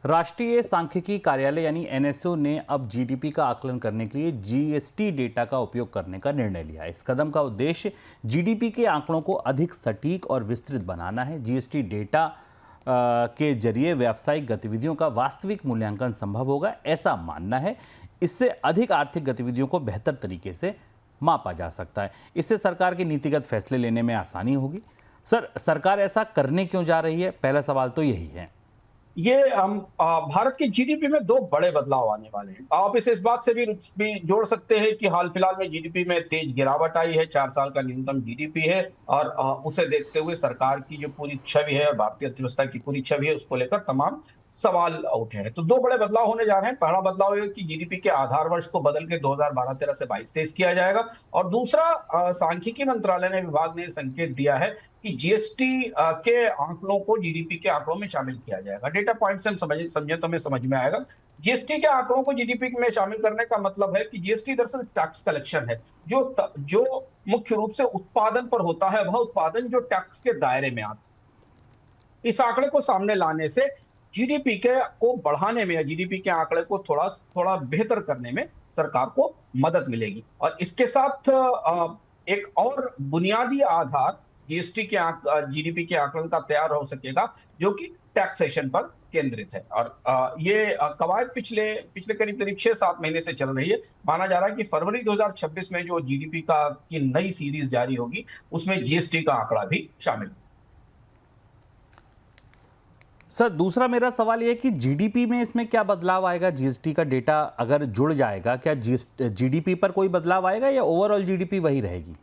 राष्ट्रीय सांख्यिकी कार्यालय यानी एनएसओ ने अब जीडीपी का आकलन करने के लिए जीएसटी डेटा का उपयोग करने का निर्णय लिया है। इस कदम का उद्देश्य जीडीपी के आंकड़ों को अधिक सटीक और विस्तृत बनाना है। जीएसटी डेटा के जरिए व्यावसायिक गतिविधियों का वास्तविक मूल्यांकन संभव होगा, ऐसा मानना है। इससे अधिक आर्थिक गतिविधियों को बेहतर तरीके से मापा जा सकता है। इससे सरकार के नीतिगत फैसले लेने में आसानी होगी। सर, सरकार ऐसा करने क्यों जा रही है? पहला सवाल तो यही है। ये हम भारत के जीडीपी में दो बड़े बदलाव आने वाले हैं। आप इसे इस बात से भी जोड़ सकते हैं कि हाल फिलहाल में जीडीपी में तेज गिरावट आई है। 4 साल का न्यूनतम जीडीपी है और उसे देखते हुए सरकार की जो पूरी छवि है और भारतीय अर्थव्यवस्था की पूरी छवि है, उसको लेकर तमाम सवाल उठे हैं। तो दो बड़े बदलाव होने जा रहे हैं। पहला बदलाव ये कि जीडीपी के आधार वर्ष को बदल के 2012-13 से 22-23 किया जाएगा और दूसरा, सांख्यिकी मंत्रालय ने, विभाग ने संकेत दिया है कि जीएसटी के आंकड़ों को जीडीपी के आंकड़ों में शामिल किया जाएगा। डेटा पॉइंट से हम समझे तो हमें समझ में आएगा। जीएसटी के आंकड़ों को जीडीपी में शामिल करने का मतलब है कि जीएसटी दरअसल टैक्स कलेक्शन है, जो मुख्य रूप से उत्पादन पर होता है। वह उत्पादन जो टैक्स के दायरे में आता है। इस आंकड़े को सामने लाने से जीडीपी को बढ़ाने में या जीडीपी के आंकड़े को थोड़ा थोड़ा बेहतर करने में सरकार को मदद मिलेगी। और इसके साथ एक और बुनियादी आधार जीएसटी के जीडीपी के आकलन का तैयार हो सकेगा, जो कि टैक्सेशन पर केंद्रित है। और ये कवायद पिछले पिछले करीब करीब 6-7 महीने से चल रही है। माना जा रहा है कि फरवरी 2026 में जो जीडीपी की नई सीरीज जारी होगी, उसमें जीएसटी का आंकड़ा भी शामिल होगा। सर, दूसरा मेरा सवाल यह है कि जीडीपी में इसमें क्या बदलाव आएगा? जीएसटी का डेटा अगर जुड़ जाएगा, क्या जीडीपी पर कोई बदलाव आएगा या ओवरऑल जीडीपी वही रहेगी?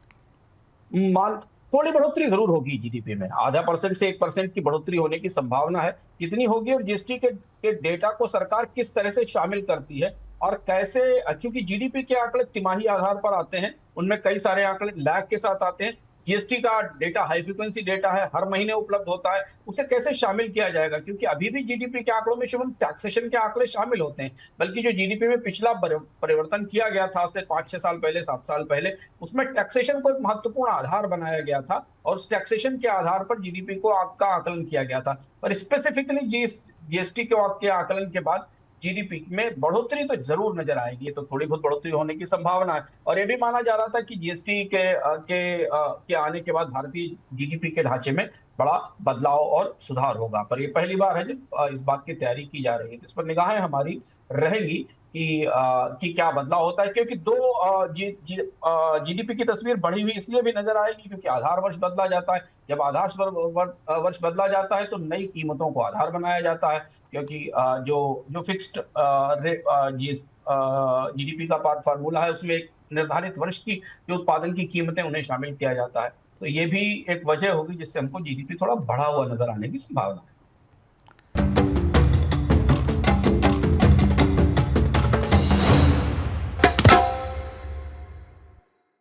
मान थोड़ी बढ़ोतरी जरूर होगी जीडीपी में। आधा % से 1% की बढ़ोतरी होने की संभावना है। कितनी होगी और जीएसटी के डेटा को सरकार किस तरह से शामिल करती है और कैसे, चूंकि जीडीपी के आंकड़े तिमाही आधार पर आते हैं, उनमें कई सारे आंकड़े लैग के साथ आते हैं। जीएसटी का डेटा हाई फ्रीक्वेंसी डेटा है, हर महीने उपलब्ध होता है। उसे कैसे शामिल किया जाएगा? क्योंकि अभी भी जीडीपी के आंकड़ों में सिर्फ टैक्सेशन के आंकड़े शामिल होते हैं, बल्कि जो जीडीपी में पिछला परिवर्तन किया गया था से 5-6 साल पहले, 7 साल पहले, उसमें टैक्सेशन को एक महत्वपूर्ण आधार बनाया गया था और उस टैक्सेशन के आधार पर जीडीपी का आकलन किया गया था। पर स्पेसिफिकली जीएसटी के आकलन के बाद जीडीपी में बढ़ोतरी तो जरूर नजर आएगी। तो थोड़ी बहुत बढ़ोतरी होने की संभावना है। और ये भी माना जा रहा था कि जीएसटी के आने के बाद भारतीय जीडीपी के ढांचे में बड़ा बदलाव और सुधार होगा। पर ये पहली बार है जब इस बात की तैयारी की जा रही है। इस पर निगाहें हमारी रहेंगी कि क्या बदलाव होता है, क्योंकि जीडीपी की तस्वीर बढ़ी हुई इसलिए भी नजर आएगी क्योंकि आधार वर्ष बदला जाता है। जब आधार वर्ष बदला जाता है तो नई कीमतों को आधार बनाया जाता है, क्योंकि जो फिक्स्ड जीडीपी का फार्मूला है, उसमें एक निर्धारित वर्ष की जो उत्पादन की कीमतें, उन्हें शामिल किया जाता है। तो ये भी एक वजह होगी जिससे हमको जीडीपी थोड़ा बढ़ा हुआ नजर आने की संभावना है।